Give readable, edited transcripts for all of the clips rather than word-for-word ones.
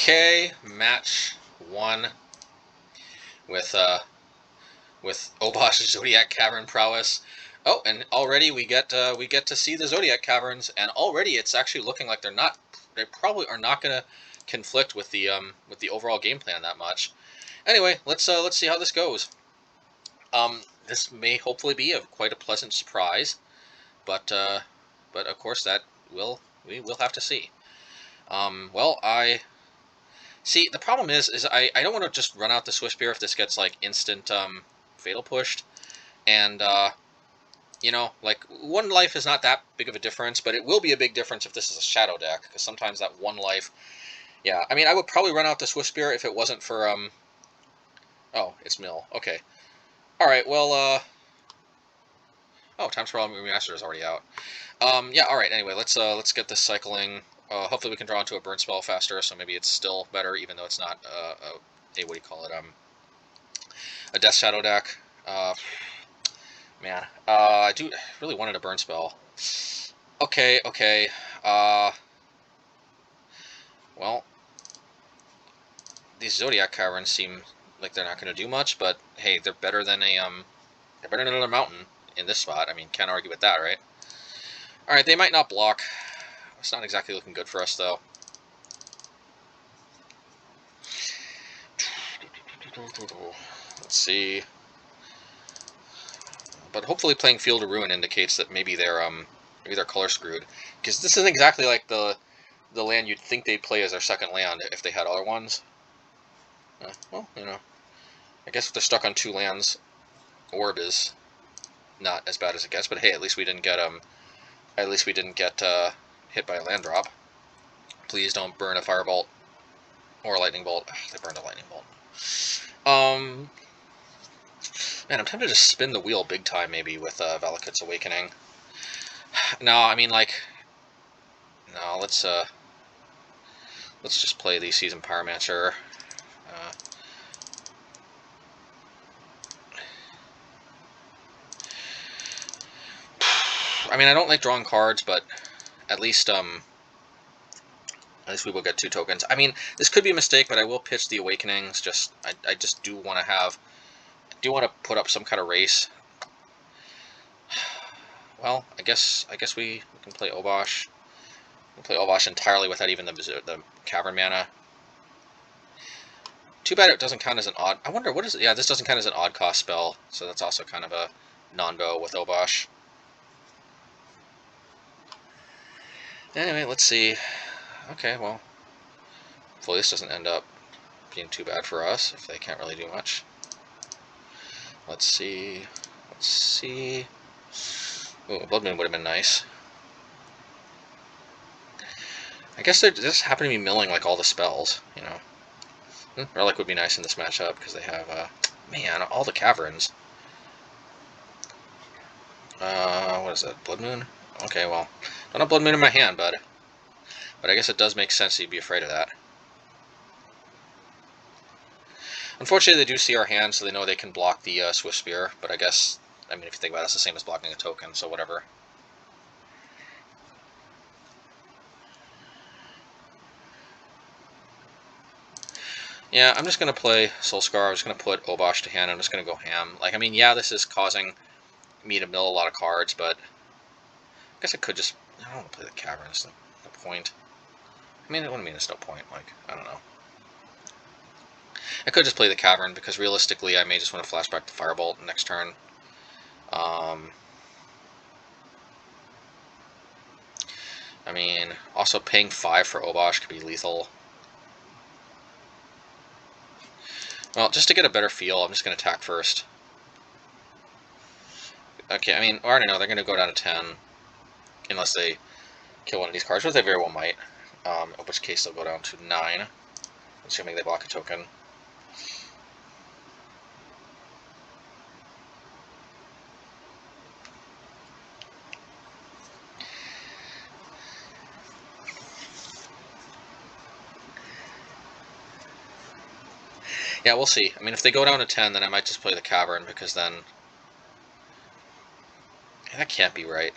Okay, match 1 with Obosh Zoetic Cavern Prowess. Oh, and already we get to see the Zoetic Caverns, and already it's actually looking like they probably are not going to conflict with the overall game plan that much. Anyway, let's see how this goes. This may hopefully be quite a pleasant surprise, but of course we will have to see. Well, see, the problem is I don't want to just run out the Swiftspear if this gets like instant fatal pushed, and you know, like 1 life is not that big of a difference, but it will be a big difference if this is a shadow deck, because sometimes that 1 life, yeah, I mean, I would probably run out the Swiftspear if it wasn't for oh, it's mill, okay, all right, well oh, Times for All Master is already out. Yeah, all right, anyway, let's get this cycling. Hopefully we can draw into a burn spell faster, so maybe it's still better, even though it's not a what do you call it, a Death Shadow deck. Man, I do really wanted a burn spell. Okay, well, these Zoetic Caverns seem like they're not going to do much, but hey, they're better than another mountain in this spot. I mean, can't argue with that, right? All right, they might not block. It's not exactly looking good for us, though. Let's see. But hopefully playing Field of Ruin indicates that maybe they're color screwed, because this isn't exactly like the land you'd think they'd play as their second land if they had other ones. Well, you know, I guess if they're stuck on 2 lands, Orb is not as bad as it gets. But hey, at least we didn't get hit by a land drop. Please don't burn a Firebolt or a Lightning Bolt. Ugh, they burned a Lightning Bolt. Man, I'm tempted to spin the wheel big time maybe with Valakut Awakening. No, I mean, like, no, let's just play the Seasoned Pyromancer. I mean, I don't like drawing cards, but at least we will get 2 tokens. I mean, this could be a mistake, but I will pitch the Awakenings. I just do want to put up some kind of race. Well, I guess we can play Obosh. We can play Obosh entirely without even the Cavern mana. Too bad it doesn't count as an odd. I wonder what is it? Yeah, this doesn't count as an odd cost spell, so that's also kind of a non-go with Obosh. Anyway, let's see. Okay, well, hopefully this doesn't end up being too bad for us if they can't really do much. Let's see. Oh, Blood Moon would have been nice. I guess they just happen to be milling like all the spells, you know. Relic would be nice in this matchup because they have, man, all the caverns. What is that? Blood Moon? Okay, well, don't have Blood Moon in my hand, but I guess it does make sense you'd be afraid of that. Unfortunately, they do see our hand, so they know they can block the Swiftspear, but I guess, I mean, if you think about it, it's the same as blocking a token, so whatever. Yeah, I'm just going to play Soulscar. I'm just going to put Obosh to hand. I'm just going to go ham. Like, I mean, yeah, this is causing me to mill a lot of cards, but I guess I could just... I don't want to play the Cavern. It's no point. I mean, what do I mean it's no point? Like, I don't know. I could just play the Cavern, because realistically, I may just want to flashback to Firebolt next turn. I mean, also paying 5 for Obosh could be lethal. Well, just to get a better feel, I'm just going to attack first. Okay, I mean, I already know they're going to go down to 10, unless they kill one of these cards, which they very well might. In which case they'll go down to 9, assuming they block a token. Yeah, we'll see. I mean, if they go down to 10, then I might just play the Cavern, because then... That can't be right.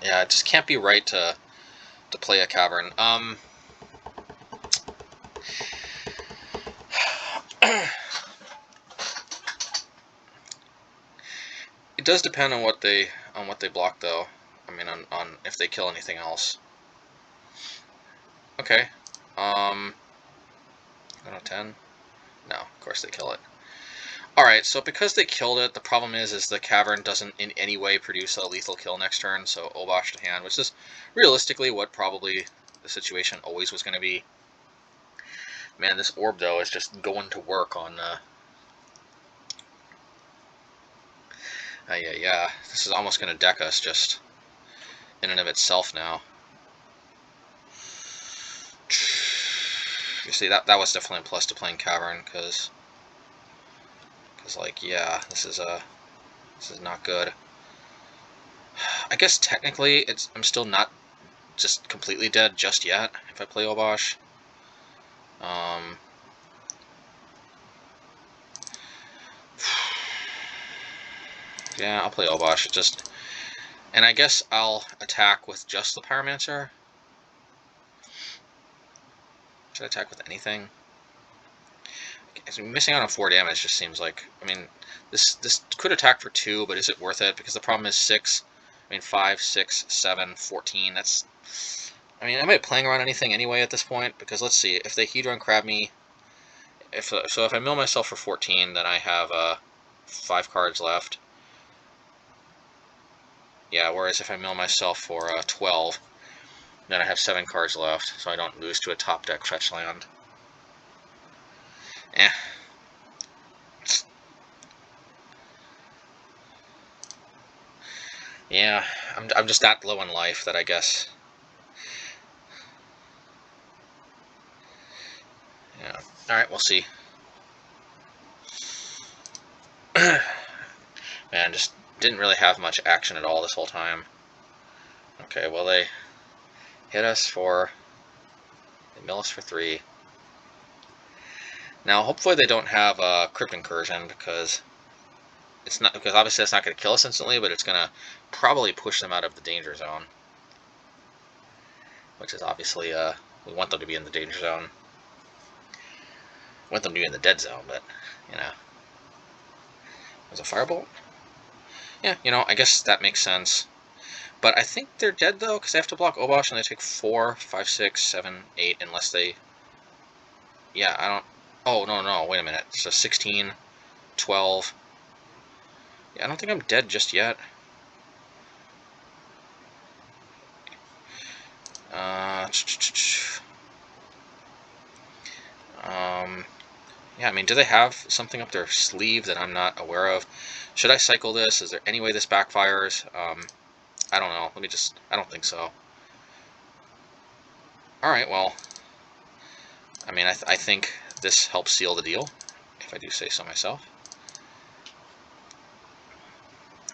Yeah, it just can't be right to play a Cavern. It does depend on what they block, though. I mean, on if they kill anything else. Okay. 1 out of 10. No, of course they kill it. Alright, so because they killed it, the problem is the Cavern doesn't in any way produce a lethal kill next turn, so Obosh to hand, which is realistically what probably the situation always was going to be. Man, this orb, though, is just going to work on... yeah. This is almost going to deck us just in and of itself now. You see, that was definitely a plus to playing Cavern, because like, yeah, this is not good. I guess technically I'm still not just completely dead just yet if I play Obosh. Yeah, I'll play Obosh. And I guess I'll attack with just the Pyromancer. Should I attack with anything? Missing out on 4 damage just seems like... I mean, this could attack for 2, but is it worth it? Because the problem is 6... I mean, 5, 6, 7, 14. That's... I mean, am I playing around anything anyway at this point? Because let's see, if they Hedron Crab me... So if I mill myself for 14, then I have 5 cards left. Yeah, whereas if I mill myself for 12, then I have 7 cards left, so I don't lose to a top deck fetch land. Eh. Yeah, I'm just that low in life that I guess. Yeah. Alright, we'll see. Man, just didn't really have much action at all this whole time. Okay, well, they hit us for... They mill us for 3. Now, hopefully they don't have a Crypt Incursion, because obviously that's not going to kill us instantly, but it's going to probably push them out of the danger zone. Which is obviously, we want them to be in the danger zone. We want them to be in the dead zone, but, you know. There's a Firebolt? Yeah, you know, I guess that makes sense. But I think they're dead, though, because they have to block Obosh, and they take 4, 5, 6, 7, 8, unless they... Yeah, I don't... Oh, no, wait a minute. So 16, 12... Yeah, I don't think I'm dead just yet. Yeah, I mean, do they have something up their sleeve that I'm not aware of? Should I cycle this? Is there any way this backfires? I don't know. I don't think so. Alright, well, I mean, I think this helps seal the deal, if I do say so myself.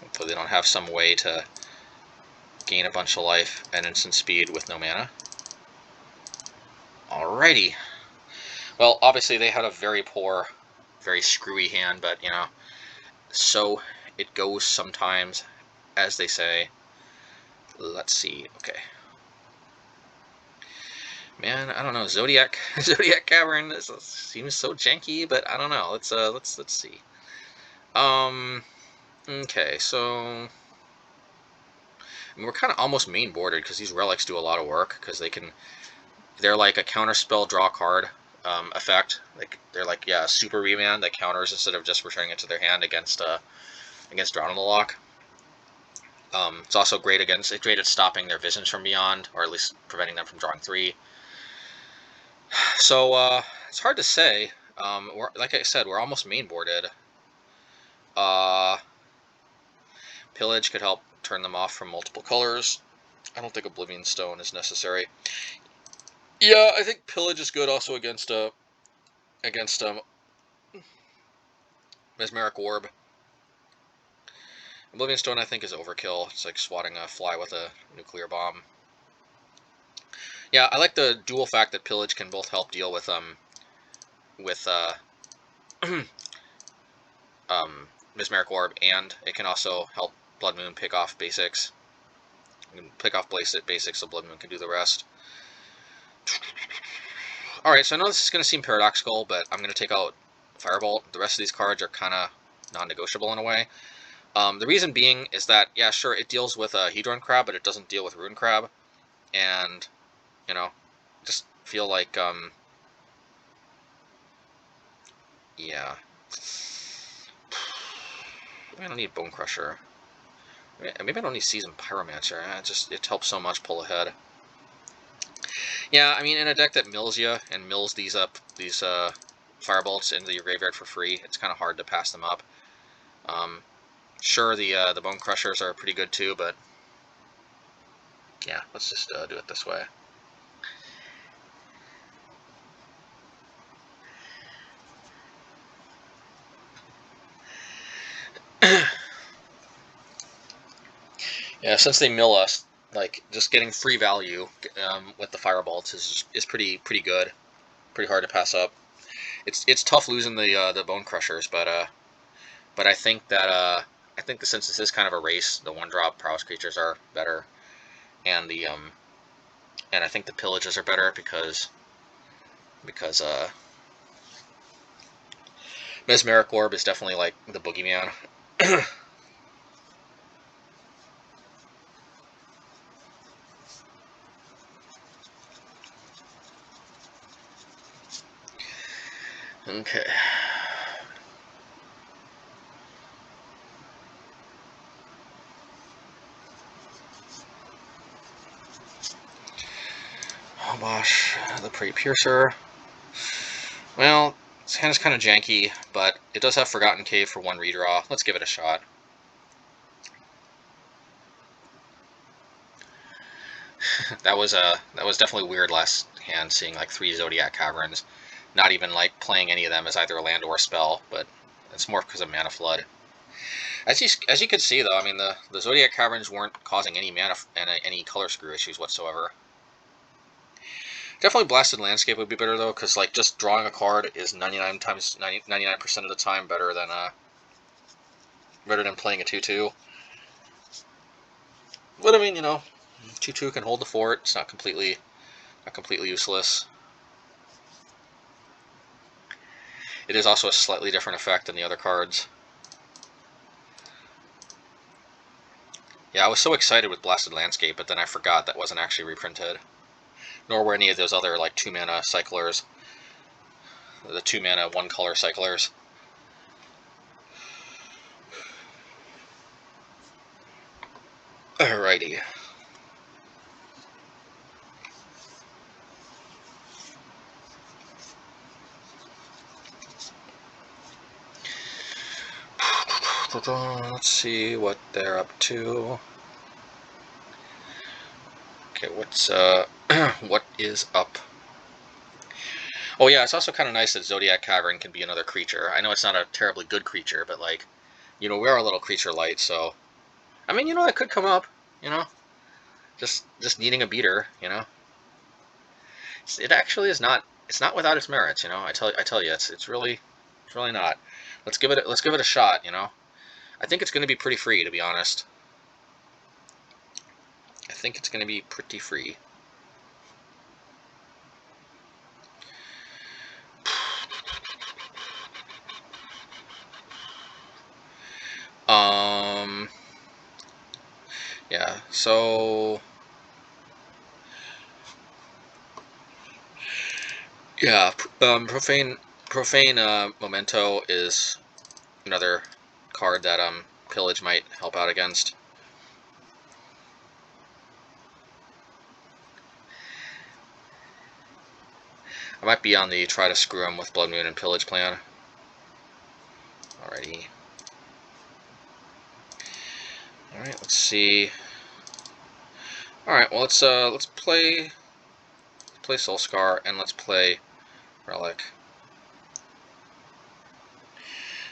Hopefully they don't have some way to gain a bunch of life and instant speed with no mana. Alrighty. Well, obviously they had a very poor, very screwy hand, but, you know, so it goes sometimes, as they say. Let's see. Okay. Man, I don't know. Zoetic Cavern seems so janky, but I don't know. Let's see. Okay, so I mean, we're kind of almost main boarded because these relics do a lot of work because they're like a counterspell draw card effect. Like they're like, yeah, a super remand that counters instead of just returning it to their hand against Drown in the Loch. It's also great at stopping their visions from beyond, or at least preventing them from drawing 3. So it's hard to say. Like I said, we're almost main boarded. Pillage could help turn them off from multiple colors. I don't think Oblivion Stone is necessary. Yeah, I think Pillage is good also against Mesmeric Orb. Oblivion Stone I think is overkill. It's like swatting a fly with a nuclear bomb. Yeah, I like the dual fact that Pillage can both help deal with Mesmeric Orb, and it can also help Blood Moon pick off basics. You can pick off basics, Oblivion can do the rest. Alright, so I know this is going to seem paradoxical, but I'm going to take out Firebolt. The rest of these cards are kind of non-negotiable in a way. The reason being is that, yeah, sure, it deals with a Hedron Crab, but it doesn't deal with Rune Crab. And, you know, just feel like, yeah. Maybe I don't need Bonecrusher. Maybe I don't need Seasoned Pyromancer. It helps so much pull ahead. Yeah, I mean, in a deck that mills you and mills these Firebolts into your graveyard for free, it's kind of hard to pass them up. Sure, the Bonecrushers are pretty good too, but yeah, let's just do it this way. Yeah, since they mill us, like just getting free value with the Firebolts is pretty good, pretty hard to pass up. It's tough losing the Bonecrushers, but I think that since this is kind of a race, the 1-drop Prowess creatures are better, and and I think the Pillages are better because Mesmeric Orb is definitely like the boogeyman. Okay. Obosh, the Preypiercer. Well, this hand is kind of janky, but it does have Forgotten Cave for 1 redraw. Let's give it a shot. that was definitely weird last hand, seeing like 3 Zoetic Caverns, not even like playing any of them as either a land or a spell, but it's more because of Mana Flood. As you could see, though, I mean the Zoetic Caverns weren't causing any any color screw issues whatsoever. Definitely Blasted Landscape would be better though, because like just drawing a card is 99% of the time better than playing a 2/2. But I mean, you know, 2/2 can hold the fort. It's not completely useless. It is also a slightly different effect than the other cards. Yeah, I was so excited with Blasted Landscape, but then I forgot that wasn't actually reprinted. Nor were any of those other like 2-mana cyclers, the 2-mana 1-color cyclers. Alrighty. Let's see what they're up to. Okay, what is up? Oh yeah, it's also kind of nice that Zoetic Cavern can be another creature. I know it's not a terribly good creature, but like, you know, we are a little creature light, so I mean, you know, it could come up, you know, just needing a beater, you know. It actually is not. It's not without its merits, you know. I tell you, it's really not. Let's give it a shot, you know. I think it's going to be pretty free, to be honest. I think it's going to be pretty free. Yeah, so yeah, profane Memento is another card that Pillage might help out against. I might be on the try to screw him with Blood Moon and Pillage plan. Alrighty. Alright, let's see. Alright, well let's play Soulscar and let's play Relic.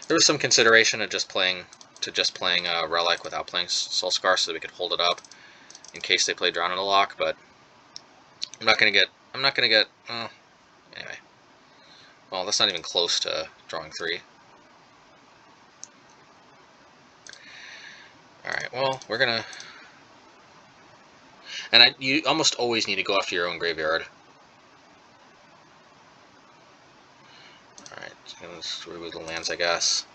There was some consideration of just playing Relic without playing Soulscar so that we could hold it up in case they play Drown in the Lock, but I'm not gonna get anyway. Well, that's not even close to drawing 3. Alright, well, we're gonna And you almost always need to go after your own graveyard. Alright, let's remove the lands, I guess.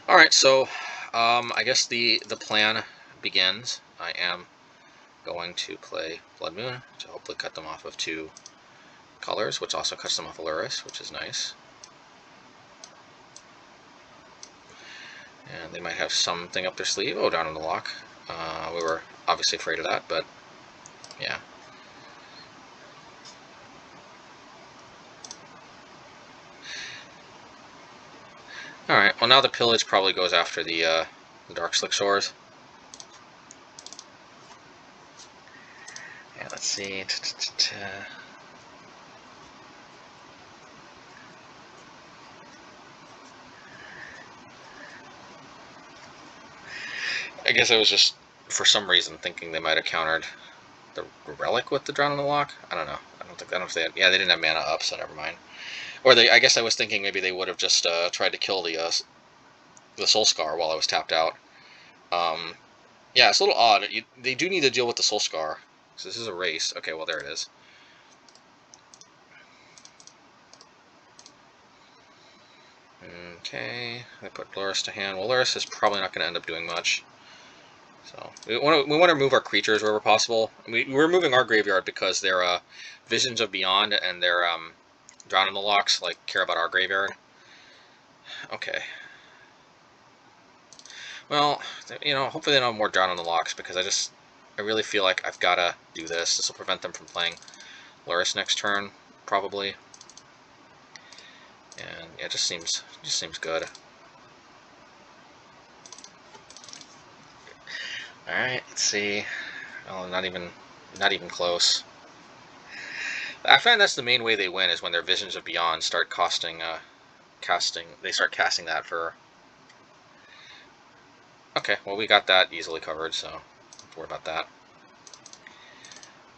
Alright, so I guess the plan begins. I am going to play Blood Moon to hopefully cut them off of 2 colors, which also cuts them off Lurrus, which is nice. And they might have something up their sleeve. Oh, down on the lock. We were obviously afraid of that, but yeah. Alright, well now the Pillage probably goes after the Dark Slick Shores. Yeah, let's see. I guess I was just, for some reason, thinking they might have countered the Relic with the Drown on the Lock. I don't know. I don't know if they had. Yeah, they didn't have mana up, so never mind. Or I guess I was thinking maybe they would have just tried to kill the Soul Scar while I was tapped out. Yeah, it's a little odd. They do need to deal with the Soul Scar. So this is a race. Okay, well there it is. Okay, I put Lurrus to hand. Well, Lurrus is probably not going to end up doing much. So we want to move our creatures wherever possible. We're moving our graveyard because they're Visions of Beyond and they're Drown in the Locks like care about our graveyard. Okay. Well, you know, hopefully they don't have more Drown in the Locks because I really feel like I've got to do this. This will prevent them from playing Lurrus next turn, probably. And yeah, it just seems good. All right, let's see. Oh, not even close. I find that's the main way they win is when their Visions of Beyond start costing, they start casting that for. Okay, well we got that easily covered, so don't worry about that.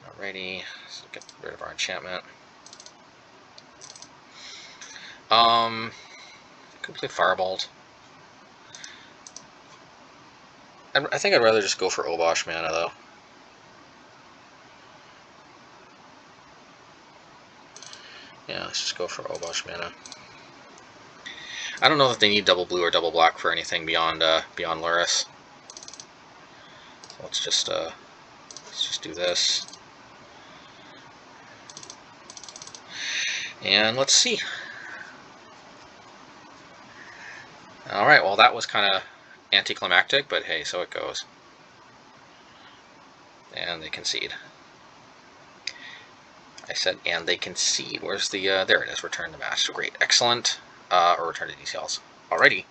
Alrighty, so get rid of our enchantment. Could play Firebolt. I think I'd rather just go for Obosh mana though. Yeah, let's just go for Obosh mana. I don't know that they need double blue or double black for anything beyond Lurrus. So let's just do this. And let's see. Alright, well that was kind of anticlimactic, but hey, so it goes. And they concede. I said, and they concede. Where's the, there it is, return to match. So great, excellent, or return to details. Alrighty.